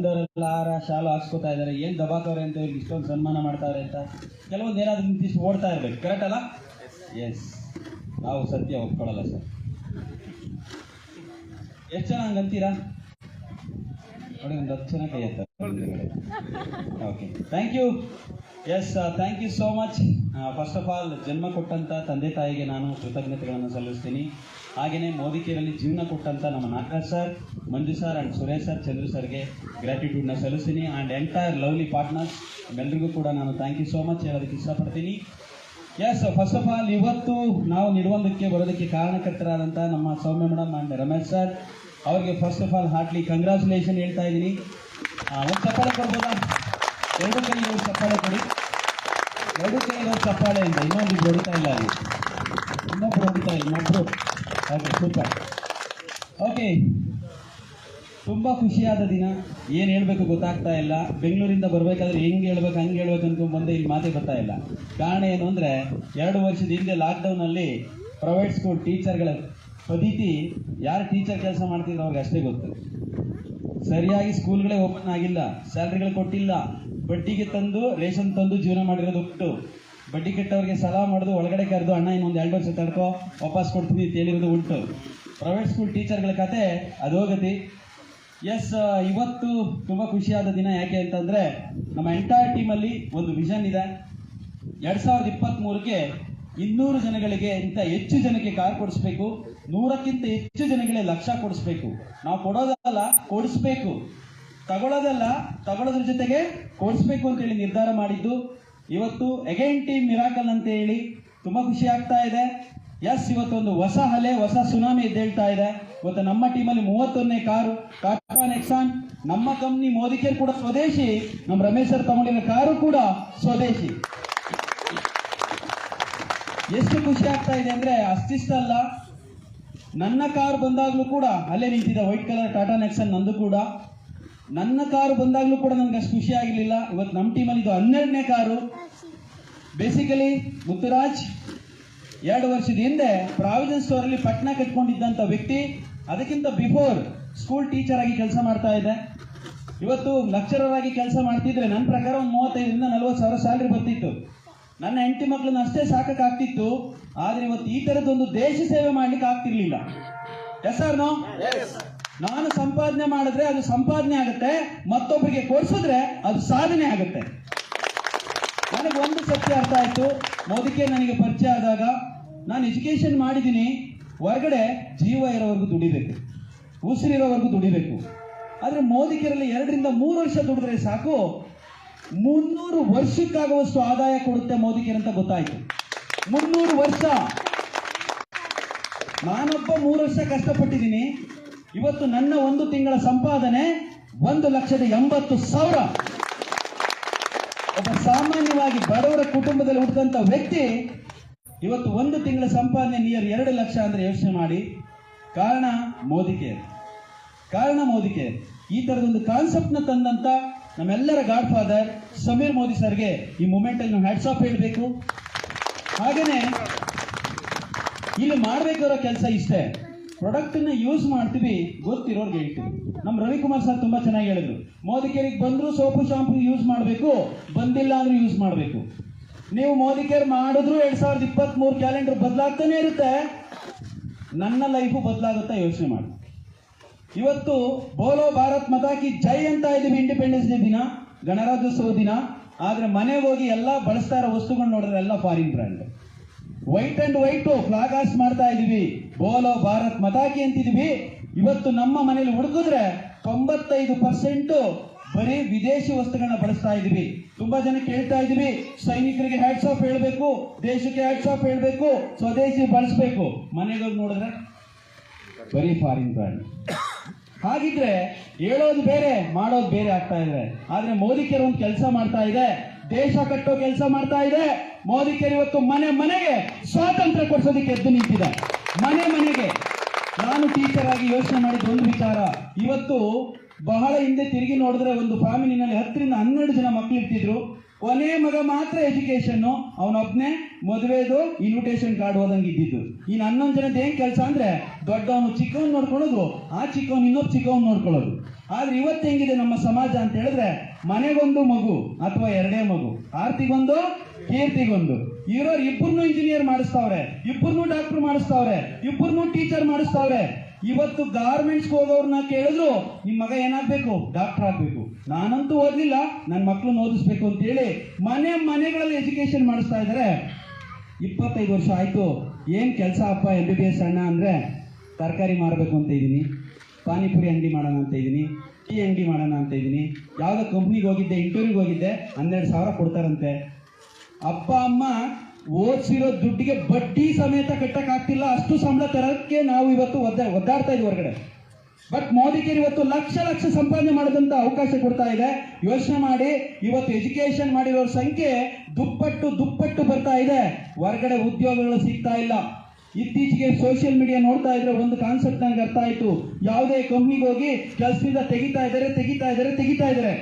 ಬಂದವರೆಲ್ಲ ಹಾರ ಶಾಲು ಹಾಕ್ಸ್ಕೊತಾ ಇದ್ದಾರೆ, ಏನು ದಬಾಕವ್ರೆ ಅಂತ ಇವ್ರಿಗೆ ಇಷ್ಟೊಂದು ಸನ್ಮಾನ ಮಾಡ್ತಾವ್ರೆ ಅಂತ. ಕೆಲವೊಂದು ಏನಾದರೂ ನಿಂತಿಷ್ಟು ಓಡ್ತಾ ಇರ್ಬೇಕು, ಕರೆಕ್ಟ್ ಅಲ್ಲ? ಎಸ್, ನಾವು ಸತ್ಯ ಒಪ್ಕೊಳ್ಳಲ್ಲ ಸರ್. ಎಷ್ಟು ಜನ ಹಂಗಂತೀರಾ ನೋಡಿ? ಒಂದು 10 ಜನ ಕೈ ಎತ್ತಾರೆ. Okay, thank you. Yes, thank you so much. First of all, ಜನ್ಮ ಕೊಟ್ಟಂಥ ತಂದೆ ತಾಯಿಗೆ ನಾನು ಕೃತಜ್ಞತೆಗಳನ್ನು ಸಲ್ಲಿಸ್ತೀನಿ. ಹಾಗೆಯೇ ಮೋದಿಕೇರಲ್ಲಿ ಜೀವನ ಕೊಟ್ಟಂಥ ನಮ್ಮ Nagaraj sir, Manju sir and Suresh sir, Chandru ಸರ್ಗೆ ಗ್ರ್ಯಾಟಿಟ್ಯೂಡ್ನ ಸಲ್ಲಿಸ್ತೀನಿ. ಆ್ಯಂಡ್ ಎಂಟೈರ್ ಲವ್ಲಿ ಪಾರ್ಟ್ನರ್ಸ್ ಎಲ್ಲರಿಗೂ ಕೂಡ ನಾನು ಥ್ಯಾಂಕ್ ಯು ಸೋ ಮಚ್ ಹೇಳೋದಕ್ಕೆ ಇಷ್ಟಪಡ್ತೀನಿ. ಎಸ್, ಫಸ್ಟ್ ಆಫ್ ಆಲ್, ಇವತ್ತು ನಾವು ನಿಡುವಂದಕ್ಕೆ ಬರೋದಕ್ಕೆ ಕಾರಣಕರ್ತರಾದಂಥ ನಮ್ಮ Soumya madam and Ramesh sir ಅವರಿಗೆ first of all heartly congratulation ಹೇಳ್ತಾ ಇದ್ದೀನಿ. ಒಂದು ಚಪ್ಪಾಳೆ ಕೊಡ್ಬೋದಾ? ಎರಡು ಕೈ ಇರೋ ಚಪ್ಪಾಳೆ ಕೊಡಿ. ಎರಡು ಕೈ ಇರೋ ಚಪ್ಪಾಳೆ ಅಂತ ಇನ್ನೊಂದು ಹೊಡಿತಾ ಇಲ್ಲ, ಅಲ್ಲಿ ಇನ್ನೊಬ್ರು ಹೊಡಿತಾ ಇಲ್ಲ, ಇನ್ನೊಬ್ರು. Okay, super. ಓಕೆ, ತುಂಬ ಖುಷಿಯಾದ ದಿನ. ಏನು ಹೇಳಬೇಕು ಗೊತ್ತಾಗ್ತಾ ಇಲ್ಲ. ಬೆಂಗಳೂರಿಂದ ಬರಬೇಕಾದ್ರೆ ಹೆಂಗೆ ಹೇಳ್ಬೇಕು ಹಂಗೆ ಹೇಳ್ಬೇಕು ಅಂತ ಬಂದೆ, ಇಲ್ಲಿ ಮಾತೇ ಬರ್ತಾ ಇಲ್ಲ. ಕಾರಣ ಏನು ಅಂದರೆ, 2 ವರ್ಷದ ಹಿಂದೆ ಲಾಕ್ಡೌನಲ್ಲಿ ಪ್ರೈವೇಟ್ ಸ್ಕೂಲ್ ಟೀಚರ್ಗಳ ಪದ್ಧತಿ, ಯಾರು ಟೀಚರ್ ಕೆಲಸ ಮಾಡ್ತಿದ್ರು ಅವ್ರಿಗೆ ಅಷ್ಟೇ ಗೊತ್ತು. ಸರಿಯಾಗಿ ಸ್ಕೂಲ್ಗಳೇ ಓಪನ್ ಆಗಿಲ್ಲ, ಸ್ಯಾಲ್ರಿಗಳು ಕೊಟ್ಟಿಲ್ಲ, ಬಡ್ಡಿಗೆ ತಂದು ರೇಷನ್ ತಂದು ಜೀವನ ಮಾಡಿರೋದು ಉಂಟು. ಬಡ್ಡಿ ಕೆಟ್ಟವ್ರಿಗೆ ಸಲ ಮಾಡೋದು, ಒಳಗಡೆ ಕರೆದು ಅಣ್ಣ ಇನ್ನೊಂದು 2 ವರ್ಷ ತಡ್ಕೋ ವಾಪಸ್ ಕೊಡ್ತೀನಿ ಅಂತ ಹೇಳಿರೋದು ಉಂಟು. ಪ್ರೈವೇಟ್ ಸ್ಕೂಲ್ ಟೀಚರ್ಗಳ ಕತೆ ಅಧೋಗತಿ. ಎಸ್, ಇವತ್ತು ತುಂಬ ಖುಷಿಯಾದ ದಿನ. ಯಾಕೆ ಅಂತಂದರೆ, ನಮ್ಮ ಎಂಟೈರ್ ಟೀಮಲ್ಲಿ ಒಂದು ವಿಷನ್ ಇದೆ. 2023ಕ್ಕೆ 200 ಜನಗಳಿಗೆ ಇಂಥ ಹೆಚ್ಚು ಜನಕ್ಕೆ ಕಾರ್ ಕೊಡಿಸ್ಬೇಕು, 100ಕ್ಕಿಂತ ಹೆಚ್ಚು ಜನಗಳಿಗೆ ಲಕ್ಷ ಕೊಡಿಸ್ಬೇಕು. ನಾವು ಕೊಡೋದಲ್ಲ, ಕೊಡಿಸ್ಬೇಕು. ತಗೊಳ್ಳೋದಲ್ಲ, ತಗೊಳ್ಳೋದ್ರ ಜೊತೆಗೆ ಕೊಡಿಸ್ಬೇಕು ಅಂತೇಳಿ ನಿರ್ಧಾರ ಮಾಡಿದ್ದು. ಇವತ್ತು ಅಗೈನ್ ಟೀಮ್ ಮಿರಾಕಲ್ ಅಂತ ಹೇಳಿ ತುಂಬ ಖುಷಿ ಆಗ್ತಾ ಇದೆ. ಎಸ್, ಇವತ್ತೊಂದು ಹೊಸ ಅಲೆ, ಹೊಸ ಸುನಾಮಿ ಎದ್ದೇಳ್ತಾ ಇದೆ. ಇವತ್ತು ನಮ್ಮ ಟೀಮಲ್ಲಿ 31ನೇ ಕಾರು ಟಾಟಾ ನೆಕ್ಸಾನ್. ನಮ್ಮ ಕಂಪ್ನಿ ಮೋದಿಕೇರ್ ಕೂಡ ಸ್ವದೇಶಿ, ನಮ್ಮ ರಮೇಶ್ ಸರ್ ತಗೊಂಡಿರೋ ಕಾರು ಕೂಡ ಸ್ವದೇಶಿ. ಎಷ್ಟು ಖುಷಿ ಆಗ್ತಾ ಇದೆ ಅಂದರೆ ಅಷ್ಟಿಷ್ಟಲ್ಲ, ನನ್ನ ಕಾರು ಬಂದಾಗಲೂ ಕೂಡ ಅಲ್ಲೇ ನಿಂತಿದೆ ವೈಟ್ ಕಲರ್ ಟಾಟಾ ನೆಕ್ಸನ್, ನಂದು ಕೂಡ. ನನ್ನ ಕಾರು ಬಂದಾಗಲೂ ಕೂಡ ನನಗೆ ಅಷ್ಟು ಖುಷಿ ಆಗಲಿಲ್ಲ. ಇವತ್ತು ನಮ್ಮ ಟೀಮಲ್ಲಿ ಇದು 12ನೇ ಕಾರು. ಬೇಸಿಕಲಿ ಮುತ್ತುರಾಜ್ 2 ವರ್ಷದ ಹಿಂದೆ ಪ್ರಾವಿಷನ್ ಸ್ಟೋರಲ್ಲಿ ಪಟ್ನ ಕಟ್ಕೊಂಡಿದ್ದಂಥ ವ್ಯಕ್ತಿ. ಅದಕ್ಕಿಂತ ಬಿಫೋರ್ ಸ್ಕೂಲ್ ಟೀಚರ್ ಆಗಿ ಕೆಲಸ ಮಾಡ್ತಾ ಇದೆ. ಇವತ್ತು ಲೆಕ್ಚರರ್ ಆಗಿ ಕೆಲಸ ಮಾಡ್ತಿದ್ರೆ ನನ್ನ ಪ್ರಕಾರ ಒಂದು 35ರಿಂದ 40 ಸಾವಿರ ಸ್ಯಾಲ್ರಿ ಬರ್ತಿತ್ತು. ನನ್ನ ಹೆಂಡತಿ ಮಕ್ಕಳನ್ನ ಅಷ್ಟೇ ಸಾಕಾಗ್ತಿತ್ತು. ಆದರೆ ಇವತ್ತು ಈ ಥರದ್ದೊಂದು ದೇಶ ಸೇವೆ ಮಾಡ್ಲಿಕ್ಕೆ ಆಗ್ತಿರ್ಲಿಲ್ಲ. Yes or no? ನಾನು ಸಂಪಾದನೆ ಮಾಡಿದ್ರೆ ಅದು ಸಂಪಾದನೆ ಆಗುತ್ತೆ, ಮತ್ತೊಬ್ಬರಿಗೆ ಕೊಡಿಸಿದ್ರೆ ಅದು ಸಾಧನೆ ಆಗುತ್ತೆ. ನನಗೆ ಒಂದು ಸತ್ಯ ಅರ್ಥ ಆಯ್ತು. ಮೋದಿಕೇರ್ ನನಗೆ ಪರಿಚಯ ಆದಾಗ, ನಾನು ಎಜುಕೇಶನ್ ಮಾಡಿದ್ದೀನಿ, ಹೊರಗಡೆ ಜೀವ ಇರೋವರೆಗೂ ದುಡಿಬೇಕು, ಉಸಿರಿರೋವರೆಗೂ ದುಡಿಬೇಕು. ಆದರೆ ಮೋದಿಕೇರಲ್ಲಿ 2 ರಿಂದ 3 ವರ್ಷ ದುಡಿದ್ರೆ ಸಾಕು, 300 ವರ್ಷಕ್ಕಾಗುವಷ್ಟು ಆದಾಯ ಕೊಡುತ್ತೆ ಮೋದಿಕೇರ್ ಅಂತ ಗೊತ್ತಾಯ್ತು. 300 ವರ್ಷ. ನಾನೊಬ್ಬ 3 ವರ್ಷ ಕಷ್ಟಪಟ್ಟಿದ್ದೀನಿ. ಇವತ್ತು ನನ್ನ 1 ತಿಂಗಳ ಸಂಪಾದನೆ 1,80,000. ಒಬ್ಬ ಸಾಮಾನ್ಯವಾಗಿ ಬಡವರ ಕುಟುಂಬದಲ್ಲಿ ಹುಟ್ಟಿದಂಥ ವ್ಯಕ್ತಿ ಇವತ್ತು 1 ತಿಂಗಳ ಸಂಪಾದನೆ ನಿಯರ್ 2 ಲಕ್ಷ ಅಂದ್ರೆ ಯೋಚನೆ ಮಾಡಿ. ಕಾರಣ ಮೋದಿಕೇರ್. ಕಾರಣ ಮೋದಿಕೇರ್. ಈ ತರದೊಂದು ಕಾನ್ಸೆಪ್ಟ್ ನ ತಂದಂತ ನಮ್ಮೆಲ್ಲರ ಗಾಡ್ ಫಾದರ್ ಸಮೀರ್ ಮೋದಿ ಸರ್ಗೆ ಈ ಮೂಮೆಂಟ್ ಅಲ್ಲಿ ನಾವು ಹ್ಯಾಟ್ಸ್ ಆಫ್ ಹೇಳಬೇಕು. ಹಾಗೇನೆ ಇಲ್ಲಿ ಮಾಡಬೇಕಾಗಿರೋ ಕೆಲಸ ಇಷ್ಟೇ. ಪ್ರಾಡಕ್ಟ್ ನ ಯೂಸ್ ಮಾಡ್ತೀವಿ, ಗೊತ್ತಿರೋರ್ಗೆ ಹೇಳ್ತೀವಿ. ನಮ್ಮ ರವಿಕುಮಾರ್ ಸರ್ ತುಂಬಾ ಚೆನ್ನಾಗಿ ಹೇಳಿದ್ರು, ಮೋದಿಕೇರಿಗೆ ಬಂದ್ರು ಸೋಪು ಶಾಂಪು ಯೂಸ್ ಮಾಡಬೇಕು, ಬಂದಿಲ್ಲ ಅಂದ್ರೆ ಯೂಸ್ ಮಾಡಬೇಕು. ನೀವು ಮೋದಿಕೇರ್ ಮಾಡಿದ್ರು 2023 ಕ್ಯಾಲೆಂಡರ್ ಬದಲಾಗ್ತಾನೆ ಇರುತ್ತೆ, ನನ್ನ ಲೈಫು ಬದಲಾಗುತ್ತಾ ಯೋಚನೆ ಮಾಡಿ. ಇವತ್ತು ಬೋಲೋ ಭಾರತ್ ಮಾತಾ ಕಿ ಜೈ ಅಂತ ಇದ್ದೀವಿ, ಇಂಡಿಪೆಂಡೆನ್ಸ್ ಡೇ ದಿನ, ಗಣರಾಜ್ಯೋತ್ಸವ ದಿನ. ಆದ್ರೆ ಮನೆಗೆ ಹೋಗಿ ಎಲ್ಲ ಬಳಸ್ತಾ ಇರೋ ವಸ್ತುಗಳು ನೋಡಿದ್ರೆ ಎಲ್ಲ foreign brand. White and white flag hoist ಮಾಡ್ತಾ ಇದೀವಿ, ಬೋಲೋ ಭಾರತ್ ಮಾತಾ ಕಿ ಅಂತಿದೀವಿ. ಇವತ್ತು ನಮ್ಮ ಮನೇಲಿ ಹುಡುಕಿದ್ರೆ 95% ಬರೀ ವಿದೇಶಿ ವಸ್ತುಗಳನ್ನ ಬಳಸ್ತಾ ಇದೀವಿ. ತುಂಬಾ ಜನ ಕೇಳ್ತಾ ಇದೀವಿ, ಸೈನಿಕರಿಗೆ ಹ್ಯಾಟ್ಸ್ ಆಫ್ ಹೇಳ್ಬೇಕು, ದೇಶಕ್ಕೆ ಹ್ಯಾಟ್ಸ್ ಆಫ್ ಹೇಳ್ಬೇಕು, ಸ್ವದೇಶಿ ಬಳಸಬೇಕು. ಮನೆಗೆ ಹೋಗಿ ನೋಡಿದ್ರೆ ಬರೀ ಫಾರಿನ್ ಬ್ರ್ಯಾಂಡ್. ಹಾಗಿದ್ರೆ ಹೇಳೋದು ಬೇರೆ, ಮಾಡೋದು ಬೇರೆ ಆಗ್ತಾ ಇದೆ. ಆದ್ರೆ ಮೋದಿಕೇರ್ ಒಂದು ಕೆಲಸ ಮಾಡ್ತಾ ಇದೆ, ದೇಶ ಕಟ್ಟೋ ಕೆಲಸ ಮಾಡ್ತಾ ಇದೆ. ಮೋದಿಕೇರ್ ಇವತ್ತು ಮನೆ ಮನೆಗೆ ಸ್ವಾತಂತ್ರ್ಯ ಕೊಡಿಸೋದಕ್ಕೆ ಎದ್ದು ನಿಂತಿದೆ. ಮನೆ ಮನೆಗೆ. ನಾನು ಟೀಚರ್ ಆಗಿ ಯೋಚನೆ ಮಾಡಿದ ಒಂದು ವಿಚಾರ, ಇವತ್ತು ಬಹಳ ಹಿಂದೆ ತಿರುಗಿ ನೋಡಿದ್ರೆ ಒಂದು ಫ್ಯಾಮಿಲಿನಲ್ಲಿ 10 ರಿಂದ 12 ಜನ ಮಕ್ಕಳು ಇರ್ತಿದ್ರು. ಕೊನೆ ಮಗ ಮಾತ್ರ ಎಜುಕೇಶನ್, ಅವನೊಬ್ನೇ ಮದುವೆದು ಇನ್ವಿಟೇಷನ್ ಕಾರ್ಡ್ ಓದಂಗೆ ಇದ್ದಿದ್ದು. ಇನ್ನು 11 ಜನದ ಏನ್ ಕೆಲಸ ಅಂದ್ರೆ, ದೊಡ್ಡವನು ಚಿಕ್ಕವನ್ ನೋಡ್ಕೊಳ್ಳೋದು, ಆ ಚಿಕ್ಕವನು ಇನ್ನೊಬ್ಬ ಚಿಕ್ಕವನ್ ನೋಡ್ಕೊಳ್ಳೋದು. ಆದ್ರೆ ಇವತ್ತು ಹೆಂಗಿದೆ ನಮ್ಮ ಸಮಾಜ ಅಂತ ಹೇಳಿದ್ರೆ, ಮನೆಗೊಂದು ಮಗು ಅಥವಾ ಎರಡೇ ಮಗು, ಆರ್ತಿಗೊಂದು ಕೀರ್ತಿಗೊಂದು, ಇರೋರು ಇಬ್ಬರನ್ನು ಇಂಜಿನಿಯರ್ ಮಾಡಿಸ್ತಾವ್ರೆ, ಇಬ್ಬರನ್ನು ಡಾಕ್ಟರ್ ಮಾಡಿಸ್ತಾವ್ರೆ, ಇಬ್ಬರನ್ನು ಟೀಚರ್ ಮಾಡಿಸ್ತಾವ್ರೆ. ಇವತ್ತು ಗಾರ್ಮೆಂಟ್ಸ್ ಹೋಗೋರ್ನ ಕೇಳಿದ್ರು ನಿಮ್ ಮಗ ಏನಾಗ್ಬೇಕು, ಡಾಕ್ಟರ್ ಆಗ್ಬೇಕು. ನಾನಂತೂ ಓದ್ಲಿಲ್ಲ, ನನ್ನ ಮಕ್ಕಳನ್ನ ಓದಿಸ್ಬೇಕು ಅಂತ ಹೇಳಿ ಮನೆಗಳಲ್ಲಿ ಎಜುಕೇಶನ್ ಮಾಡಿಸ್ತಾ ಇದ್ದಾರೆ. 25 ವರ್ಷ ಆಯ್ತು, ಏನ್ ಕೆಲಸ ಅಪ್ಪ MBBS ಅಣ್ಣ ಅಂದ್ರೆ, ತರಕಾರಿ ಮಾರಬೇಕು ಅಂತ ಇದ್ದೀನಿ, ಪಾನಿಪುರಿ ಅಂಗಡಿ ಮಾಡೋಣ ಅಂತ ಇದ್ದೀನಿ, ಟೀ ಅಂಗಡಿ ಮಾಡೋಣ ಅಂತ ಇದ್ದೀನಿ, ಯಾವ್ದೋ ಕಂಪ್ನಿಗೆ ಹೋಗಿದ್ದೆ, ಇಂಟರ್ವ್ಯೂಗೆ ಹೋಗಿದ್ದೆ, 12,000 ಕೊಡ್ತಾರಂತೆ. ಅಪ್ಪ ಅಮ್ಮ ಓದಿಸಿರೋ ದುಡ್ಡಿಗೆ ಬಡ್ಡಿ ಸಮೇತ ಕಟ್ಟಕ್ ಆಗ್ತಿಲ್ಲ, ಅಷ್ಟು ಸಂಬಳ ತರಕ್ಕೆ ನಾವು ಇವತ್ತು ಒದ್ದಾಡ್ತಾ ಇದ್ವಿ ಹೊರಗಡೆ. ಬಟ್ ಮೋದಿಗೇರ್ ಇವತ್ತು ಲಕ್ಷ ಲಕ್ಷ ಸಂಪಾದನೆ ಮಾಡೋದಂತ ಅವಕಾಶ ಕೊಡ್ತಾ ಇದೆ. ಯೋಚನೆ ಮಾಡಿ, ಇವತ್ತು ಎಜುಕೇಶನ್ ಮಾಡಿರೋರ ಸಂಖ್ಯೆ ದುಪ್ಪಟ್ಟು ಬರ್ತಾ ಇದೆ, ಹೊರಗಡೆ ಉದ್ಯೋಗಗಳು ಸಿಗ್ತಾ ಇಲ್ಲ. ಇತ್ತೀಚೆಗೆ ಸೋಷಿಯಲ್ ಮೀಡಿಯಾ ನೋಡ್ತಾ ಇದ್ರೆ ಒಂದು ಕಾನ್ಸೆಪ್ಟ್ ನನಗೆ ಅರ್ಥ ಆಯ್ತು. ಯಾವುದೇ ಕಂಪ್ನಿಗೆ ಹೋಗಿ ಕೆಲಸದಿಂದ ತೆಗಿತಾ ಇದ್ದಾರೆ.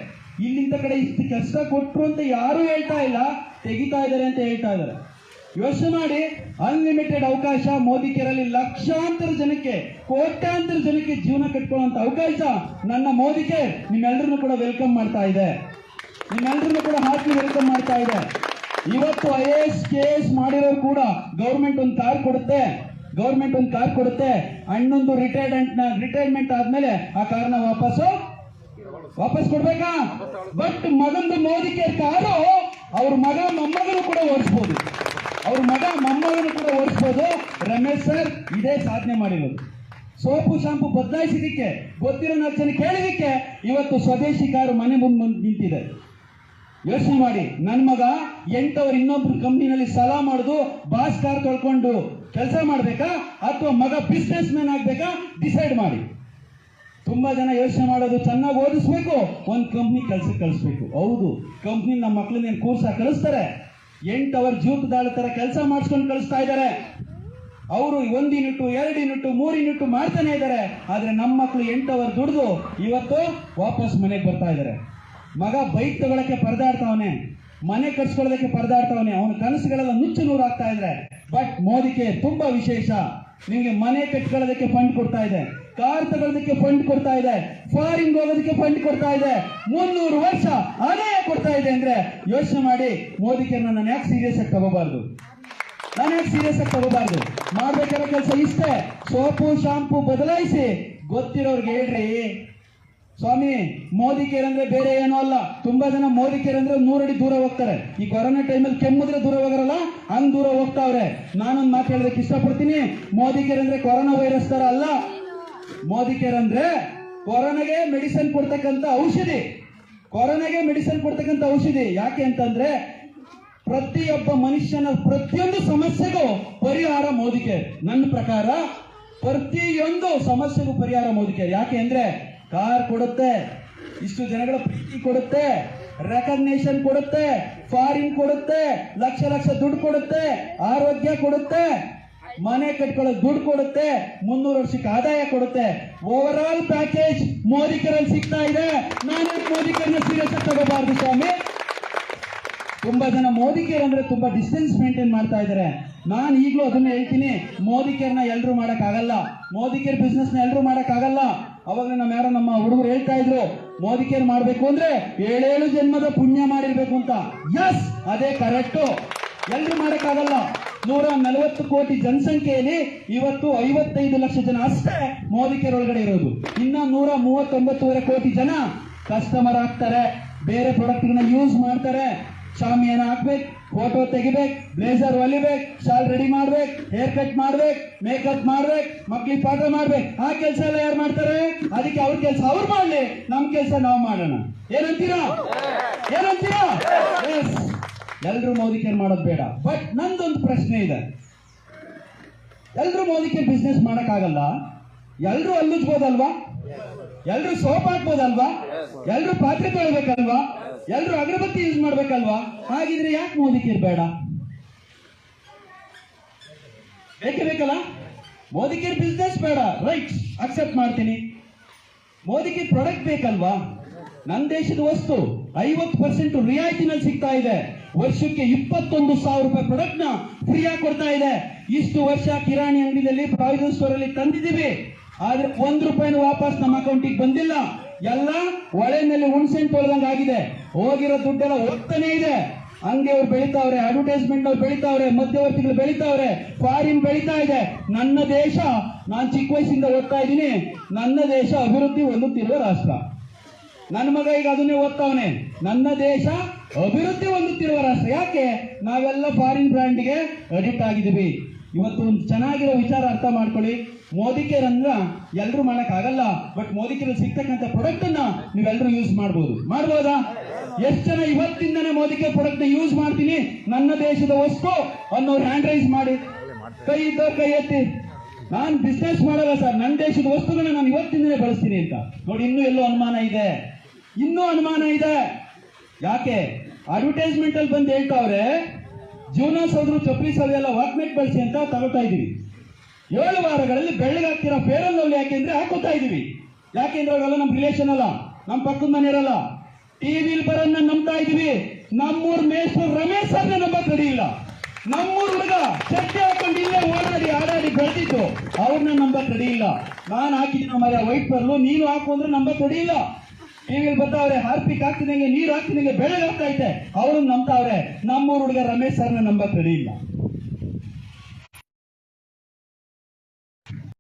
ಇಲ್ಲಿಂದ ಕಡೆ ಇಷ್ಟು ಕಷ್ಟ ಕೊಟ್ಟರು ಅಂತ ಯಾರು ಹೇಳ್ತಾ ಇಲ್ಲ, ತೆಗಿತಾ ಇದ್ದಾರೆ ಅಂತ ಹೇಳ್ತಾ ಇದ್ದಾರೆ. ಯೋಚನೆ ಮಾಡಿ, ಅನ್ಲಿಮಿಟೆಡ್ ಅವಕಾಶ ಮೋದಿ ಕೇರಲ್ಲಿ ಲಕ್ಷಾಂತರ ಜನಕ್ಕೆ, ಕೋಟ್ಯಾಂತರ ಜನಕ್ಕೆ ಜೀವನ ಕಟ್ಕೊಳ್ಳುವಂತ ಅವಕಾಶ ನನ್ನ ಮೋದಿ ಕೇರ್ ನಿಮ್ಮೆಲ್ಲರನ್ನು ಕೂಡ ವೆಲ್ಕಮ್ ಮಾಡ್ತಾ ಇದೆ, ನಿಮ್ಮೆಲ್ಲರನ್ನು ಕೂಡ ಹಾಕಿ ವೆಲ್ಕಮ್ ಮಾಡ್ತಾ ಇದೆ. ಇವತ್ತು IAS KS ಮಾಡಿರೋರು ಕೂಡ ಗೌರ್ಮೆಂಟ್ ಒಂದು ಕಾರ್ ಕೊಡುತ್ತೆ, ಅಣ್ಣೊಂದು ರಿಟೈರ್ಮೆಂಟ್ ಆದ್ಮೇಲೆ ಆ ಕಾರ್ನ ವಾಪಸ್ ಕೊಡ್ಬೇಕಾ? ಬಟ್ ಮಗಂದು ಮೋದಿ ಕೇರ್ ಕಾರು ಅವ್ರ ಮಗ ಮೊಮ್ಮಗನು ಕೂಡ ಓಡಿಸ್ಬೋದು, ರಮೇಶ್ ಸರ್ ಇದೇ ಸಾಧನೆ ಮಾಡಿರೋದು. ಸೋಪು ಶಾಂಪು ಬದಲಾಯಿಸಿದಕ್ಕೆ ಗೊತ್ತಿರೋ 4 ಜನ ಕೇಳಿದಕ್ಕೆ ಇವತ್ತು ಸ್ವದೇಶಿ ಕಾರು ಮನೆ ಮುಂದೆ ನಿಂತಿದೆ. ಯೋಚನೆ ಮಾಡಿ, ನನ್ನ ಮಗ 8 ಅವರ್ ಇನ್ನೊಬ್ರು ಕಂಪ್ನಿನಲ್ಲಿ ಸಾಲ ಮಾಡುದು, ಬಾಸ್ ಕಾರ್ ತೊಳ್ಕೊಂಡು ಕೆಲಸ ಮಾಡ್ಬೇಕಾ ಅಥವಾ ಮಗ ಬಿಸ್ನೆಸ್ ಮ್ಯಾನ್ ಆಗ್ಬೇಕಾ, ಡಿಸೈಡ್ ಮಾಡಿ. ತುಂಬಾ ಜನ ಯೋಚನೆ ಮಾಡೋದು, ಚೆನ್ನಾಗಿ ಓದಿಸ್ಬೇಕು, ಒಂದು ಕಂಪ್ನಿ ಕೆಲ್ಸಕ್ಕೆ ಕಳಿಸ್ಬೇಕು. ಹೌದು, ಕಂಪ್ನಿ ನಮ್ಮ ಮಕ್ಕಳನ್ನ ಕೂರ್ಸ ಕಳಿಸ್ತಾರೆ, 8 ಅವರ್ ಜೂತದಾಳ ತರ ಕೆಲಸ ಮಾಡಿಸ್ಕೊಂಡು ಕಳಿಸ್ತಾ ಇದ್ದಾರೆ. ಅವರು 1 ಯೂನಿಟ್ 2 ಯೂನಿಟ್ 3 ಯೂನಿಟ್ ಮಾಡ್ತಾನೆ ಇದ್ದಾರೆ. ಆದ್ರೆ ನಮ್ಮ ಮಕ್ಕಳು 8 ಅವರ್ ದುಡಿದು ಇವತ್ತು ವಾಪಸ್ ಮನೆಗೆ ಬರ್ತಾ ಇದ್ದಾರೆ. ಮಗ ಬೈಕ್ ತಗೊಳಕ್ಕೆ ಪರದಾಡ್ತಾವನೆ, ಮನೆ ಕಟ್ಸ್ಕೊಳ್ಳೋದಕ್ಕೆ ಪರದಾಡ್ತಾವನೆ, ಅವನ ಕನಸುಗಳೆಲ್ಲ ನುಚ್ಚು ನೂರು ಆಗ್ತಾ ಇದ್ರೆ. ಬಟ್ ಮೋದಿಗೆ ತುಂಬಾ ವಿಶೇಷ, ನಿಮಗೆ ಮನೆ ಕಟ್ಕೊಳ್ಳೋದಕ್ಕೆ ಫಂಡ್ ಕೊಡ್ತಾ ಇದೆ, ಕಾರ್ ತಗೊಳ್ಳೋದಕ್ಕೆ ಫಂಡ್ ಕೊಡ್ತಾ ಇದೆ, ಫಾರಿನ್ ಹೋಗೋದಕ್ಕೆ ಫಂಡ್ ಕೊಡ್ತಾ ಇದೆ, 300 ವರ್ಷ ಆದಾಯ ಕೊಡ್ತಾ ಇದೆ. ಅಂದ್ರೆ ಯೋಚನೆ ಮಾಡಿ, ಮೋದಿಗೆ ನಾನು ಯಾಕೆ ಸೀರಿಯಸ್ ಆಗಿ ತಗೋಬಾರ್ದು, ಮಾಡ್ಬೇಕಾದ ಕೆಲಸ ಇಷ್ಟೇ. ಸೋಪು ಶಾಂಪು ಬದಲಾಯಿಸಿ ಗೊತ್ತಿರೋರ್ಗೆ ಹೇಳ್ರಿ, ಸ್ವಾಮಿ ಮೋದಿ ಕೇರ್ ಅಂದ್ರೆ ಬೇರೆ ಏನೋ ಅಲ್ಲ. ತುಂಬಾ ಜನ ಮೋದಿ ಕೇರ್ ಅಂದ್ರೆ 100 ಅಡಿ ದೂರ ಹೋಗ್ತಾರೆ. ಈ ಕೊರೋನಾ ಟೈಮಲ್ಲಿ ಕೆಮ್ಮುದ್ರೆ ದೂರ ಹೋಗರಲ್ಲ, ಹಂಗ್ ದೂರ ಹೋಗ್ತಾವ್ರೆ. ನಾನೊಂದು ಮಾತು ಹೇಳೋದಕ್ಕೆ ಇಷ್ಟಪಡ್ತೀನಿ, ಮೋದಿ ಕೇರ್ ಅಂದ್ರೆ ಕೊರೋನಾ ವೈರಸ್ ತರ ಅಲ್ಲ. ಮೋದಿ ಕೇರ್ ಅಂದ್ರೆ ಕೊರೋನಾಗೆ ಮೆಡಿಸಿನ್ ಕೊಡ್ತಕ್ಕಂಥ ಔಷಧಿ. ಯಾಕೆ ಅಂತಂದ್ರೆ ಪ್ರತಿಯೊಬ್ಬ ಮನುಷ್ಯನ ಪ್ರತಿಯೊಂದು ಸಮಸ್ಯೆಗೂ ಪರಿಹಾರ ಮೋದಿ ಕೇರ್. ನನ್ನ ಪ್ರಕಾರ ಪ್ರತಿಯೊಂದು ಸಮಸ್ಯೆಗೂ ಪರಿಹಾರ ಮೋದಿ ಕೇರ್. ಯಾಕೆ ಅಂದ್ರೆ ಕಾರ್ ಕೊಡುತ್ತೆ, ಇಷ್ಟು ಜನಗಳ ಪ್ರೀತಿ ಕೊಡುತ್ತೆ, ರೆಕಗ್ನೇಷನ್ ಕೊಡುತ್ತೆ, ಫಾರಿನ್ ಕೊಡುತ್ತೆ, ಲಕ್ಷ ದುಡ್ಡು ಕೊಡುತ್ತೆ, ಆರೋಗ್ಯ ಕೊಡುತ್ತೆ, ಮನೆ ಕಟ್ಕೊಳ್ಳೋ ದುಡ್ಡು ಕೊಡುತ್ತೆ, 300 ವರ್ಷಕ್ಕೆ ಆದಾಯ ಕೊಡುತ್ತೆ. ಓವರ್ ಆಲ್ ಪ್ಯಾಕೇಜ್ ಮೋದಿ ಕೇರಲ್ಲಿ ಸಿಗ್ತಾ ಇದೆ. ನಾನು ಮೋದಿ ಕೇರ್ನ ಸೀರಿಯಸ್ ಆಗಿ ತಗೋಬಾರ್ದು ಸ್ವಾಮಿ. ತುಂಬಾ ಜನ ಮೋದಿ ಕೇರ್ ಅಂದ್ರೆ ತುಂಬಾ ಡಿಸ್ಟೆನ್ಸ್ ಮೇಂಟೈನ್ ಮಾಡ್ತಾ ಇದ್ದಾರೆ. ನಾನು ಈಗಲೂ ಅದನ್ನ ಹೇಳ್ತೀನಿ, ಮೋದಿ ಕೇರ್ನ ಎಲ್ಲರೂ ಮಾಡಕ್ಕಾಗಲ್ಲ, ಮೋದಿ ಕೇರ್ ಬಿಸ್ನೆಸ್ ನ ಎಲ್ಲರೂ ಮಾಡಕ್ಕಾಗಲ್ಲ. ಅವಾಗ ನಮ್ಮ ಹುಡುಗರು ಹೇಳ್ತಾ ಇದ್ರು, ಮೋದಿ ಕೇರ್ ಮಾಡ್ಬೇಕು ಅಂದ್ರೆ 7 ಜನ್ಮದ ಪುಣ್ಯ ಮಾಡಿರ್ಬೇಕು ಅಂತ. ಎಸ್, ಅದೇ ಕರೆಕ್ಟು. ಎಲ್ರು ಮಾಡಕ್ಕಾಗಲ್ಲ. 140 ಕೋಟಿ ಜನಸಂಖ್ಯೆಯಲ್ಲಿ ಇವತ್ತು 55 ಲಕ್ಷ ಜನ ಅಷ್ಟೇ ಮೋದಿ ಕೇರ್ ಒಳಗಡೆ ಇರೋದು. ಇನ್ನ 139.5 ಕೋಟಿ ಜನ ಕಸ್ಟಮರ್ ಆಗ್ತಾರೆ, ಬೇರೆ ಪ್ರಾಡಕ್ಟ್ ಯೂಸ್ ಮಾಡ್ತಾರೆ. ಶಾಮಿಯಾನ ಹಾಕ್ಬೇಕು, ಫೋಟೋ ತೆಗಿಬೇಕು, ಬ್ಲೇಸರ್ ಹೊಲಿಬೇಕು, ಶಾಲ್ ರೆಡಿ ಮಾಡ್ಬೇಕು, ಹೇರ್ ಕಟ್ ಮಾಡ್ಬೇಕು, ಮೇಕಪ್ ಮಾಡ್ಬೇಕು, ಮಕ್ಳಿಗೆ ಪಾಠ ಮಾಡ್ಬೇಕು. ಆ ಕೆಲಸ ಎಲ್ಲ ಯಾರು ಮಾಡ್ತಾರೆ? ಅದಕ್ಕೆ ಅವ್ರ ಕೆಲಸ ಅವ್ರು ಮಾಡ್ಲಿ, ನಮ್ ಕೆಲಸ ನಾವು ಮಾಡೋಣ. ಏನಂತೀರಾ? ಎಲ್ರು ಮೋದಿ ಕೇರ್ ಮಾಡೋದು ಬೇಡ. ಬಟ್ ನಂದೊಂದು ಪ್ರಶ್ನೆ ಇದೆ, ಎಲ್ರು ಮೋದಿ ಕೇರ್ ಬಿಸ್ನೆಸ್ ಮಾಡಕ್ಕಾಗಲ್ಲ, ಎಲ್ರು ಅಲ್ಲಿಸ್ಬೋದಲ್ವಾ? ಎಲ್ರು ಸೋಪ್ ಹಾಕ್ಬೋದಲ್ವಾ? ಎಲ್ರು ಪಾತ್ರೆ ತೊಳಿಬೇಕಲ್ವಾ? ಎಲ್ರು ಅಗರಬತ್ತಿ ಯೂಸ್ ಮಾಡ್ಬೇಕಲ್ವಾ? ಹಾಗಿದ್ರೆ ಯಾಕೆ ಮೋದಿ ಕೇರ್ ಬೇಡ? ಬೇಕಲ್ಲ? ಮೋದಿ ಕೇರ್ ಬಿಸ್ನೆಸ್ ಬೇಡ, ರೈಟ್, ಅಕ್ಸೆಪ್ಟ್ ಮಾಡ್ತೀನಿ. ಮೋದಿ ಕೇರ್ ಪ್ರಾಡಕ್ಟ್ ಬೇಕಲ್ವಾ? ನನ್ನ ದೇಶದ ವಸ್ತು 50% ರಿಯಾಯಿತಿನಲ್ಲಿ ಸಿಗ್ತಾ ಇದೆ. ವರ್ಷಕ್ಕೆ 21,000 ರೂಪಾಯಿ ಪ್ರಾಡಕ್ಟ್ ನ ಫ್ರೀ ಆಗಿ ಕೊಡ್ತಾ ಇದೆ. ಇಷ್ಟು ವರ್ಷ ಕಿರಾಣಿ ಅಂಗಡಿಯಲ್ಲಿ ಪ್ರಾವಿಷನ್ ಸ್ಟೋರ್ ಅಲ್ಲಿ ತಂದಿದ್ದೀವಿ, ಆದ್ರೆ 1 ರೂಪಾಯಿನೂ ವಾಪಸ್ ನಮ್ಮ ಅಕೌಂಟಿಗೆ ಬಂದಿಲ್ಲ. ಎಲ್ಲ ಒಳೆನಲ್ಲಿ ಹುಣಸೆನ್ ತೊಳೆದಂಗ ಆಗಿದೆ. ಹೋಗಿರೋ ದುಡ್ಡೆಲ್ಲ ಹೋಗ್ತಾನೆ ಇದೆ. ಹಂಗೆ ಅವ್ರು ಬೆಳಿತಾವ್ರೆ, ಅಡ್ವರ್ಟೈಸ್ಮೆಂಟ್ ಅವ್ರು ಬೆಳಿತಾವ್ರೆ, ಮಧ್ಯವರ್ತಿಗಳು ಬೆಳಿತಾವ್ರೆ, ಫಾರಿನ್ ಬೆಳಿತಾ ಇದೆ. ನನ್ನ ದೇಶ, ನಾನು ಚಿಕ್ಕ ವಯಸ್ಸಿಂದ ಓದ್ತಾ ಇದ್ದೀನಿ, ನನ್ನ ದೇಶ ಅಭಿವೃದ್ಧಿ ಹೊಂದುತ್ತಿರುವ ರಾಷ್ಟ್ರ. ನನ್ನ ಮಗ ಈಗ ಅದನ್ನೇ ಓದ್ತಾವನೆ, ನನ್ನ ದೇಶ ಅಭಿವೃದ್ಧಿ ಹೊಂದುತ್ತಿರುವ ರಾಷ್ಟ್ರ. ಯಾಕೆ? ನಾವೆಲ್ಲ ಫಾರಿನ್ ಬ್ರ್ಯಾಂಡ್ಗೆ ಅಡಿಕ್ಟ್ ಆಗಿದ್ದೀವಿ. ಇವತ್ತು ಒಂದು ಚೆನ್ನಾಗಿರೋ ವಿಚಾರ ಅರ್ಥ ಮಾಡ್ಕೊಳ್ಳಿ. ಮೋದಿ ಕೇರ್ ಅಂದ್ರ ಎಲ್ಲರೂ ಮಾಡಕ್ ಆಗಲ್ಲ, ಬಟ್ ಮೋದಿ ಕೇರ್ ಸಿಗ್ತಕ್ಕಂಥ ಪ್ರಾಡಕ್ಟ್ ಅನ್ನ ನೀವೆಲ್ಲರೂ ಯೂಸ್ ಮಾಡ್ಬೋದಾ? ಎಷ್ಟು ಜನ ಇವತ್ತಿಂದನೇ ಮೋದಿ ಕೇರ್ ಪ್ರಾಡಕ್ಟ್ ಯೂಸ್ ಮಾಡ್ತೀನಿ, ನನ್ನ ದೇಶದ ವಸ್ತು ಅನ್ನೋರು ಹ್ಯಾಂಡ್ ರೈಸ್ ಮಾಡಿ, ಕೈ ಇದ್ದವ್ರು ಕೈ ಎತ್ತಿ. ನಾನು ಬಿಸ್ನೆಸ್ ಮಾಡಲ್ಲ ಸರ್, ನನ್ನ ದೇಶದ ವಸ್ತುಗಳನ್ನ ನಾನು ಇವತ್ತಿಂದನೇ ಬಳಸ್ತೀನಿ ಅಂತ. ನೋಡಿ, ಇನ್ನೂ ಎಲ್ಲೋ ಅನುಮಾನ ಇದೆ. ಯಾಕೆ? ಅಡ್ವರ್ಟೈಸ್ಮೆಂಟ್ ಅಲ್ಲಿ ಬಂದು ಹೇಳ್ತಾವ್ರೆ, ಜೀವನ ಸೋದ್ರು ಚಪ್ಪಲಿ ಸೌದೆಲ್ಲ ವಾಕ್ಮೆಟ್ ಬಳಸಿ ಅಂತ ತಗೋತಾ ಇದೀವಿ. 7 ವಾರಗಳಲ್ಲಿ ಬೆಳ್ಳಗಾಗ್ತಿರೋ ಫೇರ್ ಅಂಡ್ ಲವ್ಲಿ ಯಾಕೆಂದ್ರೆ ಹಾಕೋತಾ ಇದೀವಿ. ಯಾಕೆಂದ್ರೆ ಅವರೆಲ್ಲ ನಮ್ಮ ರಿಲೇಷನ್ ಅಲ್ಲ, ನಮ್ಮ ಪಕ್ಕದ ಮನೆಯವರಲ್ಲ. ಟಿವಿಲಿ ಬರೋನ್ನ ನಂಬ್ತಾ ಇದೀವಿ. ನಮ್ಮೂರ್ ಮೇಷ್ಟ್ರು ರಮೇಶ್ ಸರ್ನ ನಂಬಕ್ ರೆಡಿ ಇಲ್ಲ. ನಮ್ಮೂರ್ ಹುಡುಗ ಚಟ್ಟೆ ಹಾಕೊಂಡು ಇಲ್ಲೇ ಓಡಾಡಿ ಆಡಾಡಿ ಬೆಳೆದಿದ್ದು, ಅವ್ರನ್ನ ನಂಬಕ್ ರೆಡಿ ಇಲ್ಲ. ನಾನು ಹಾಕಿದ್ದೀನಿ ಮರ ವೈಟ್ ಪರ್ಲು, ನೀನು ಹಾಕು ಅಂದ್ರೆ ನಂಬಕ್ ರೆಡಿ ಇಲ್ಲ. ಟಿವಿಲಿ ಬರ್ತಾವ್ರೆ, ಹಾರ್ಪಿಕ್ ಹಾಕ್ತಿದಂಗೆ, ನೀರು ಹಾಕ್ತಿದಂಗೆ ಬೆಳಗಾಗ್ತಾ ಐತೆ, ಅವ್ರನ್ನ ನಂಬ್ತಾವ್ರೆ. ನಮ್ಮೂರ್ ಹುಡುಗ ರಮೇಶ್ ಸರ್ನ ನಂಬಕ್ ರೆಡಿ ಇಲ್ಲ.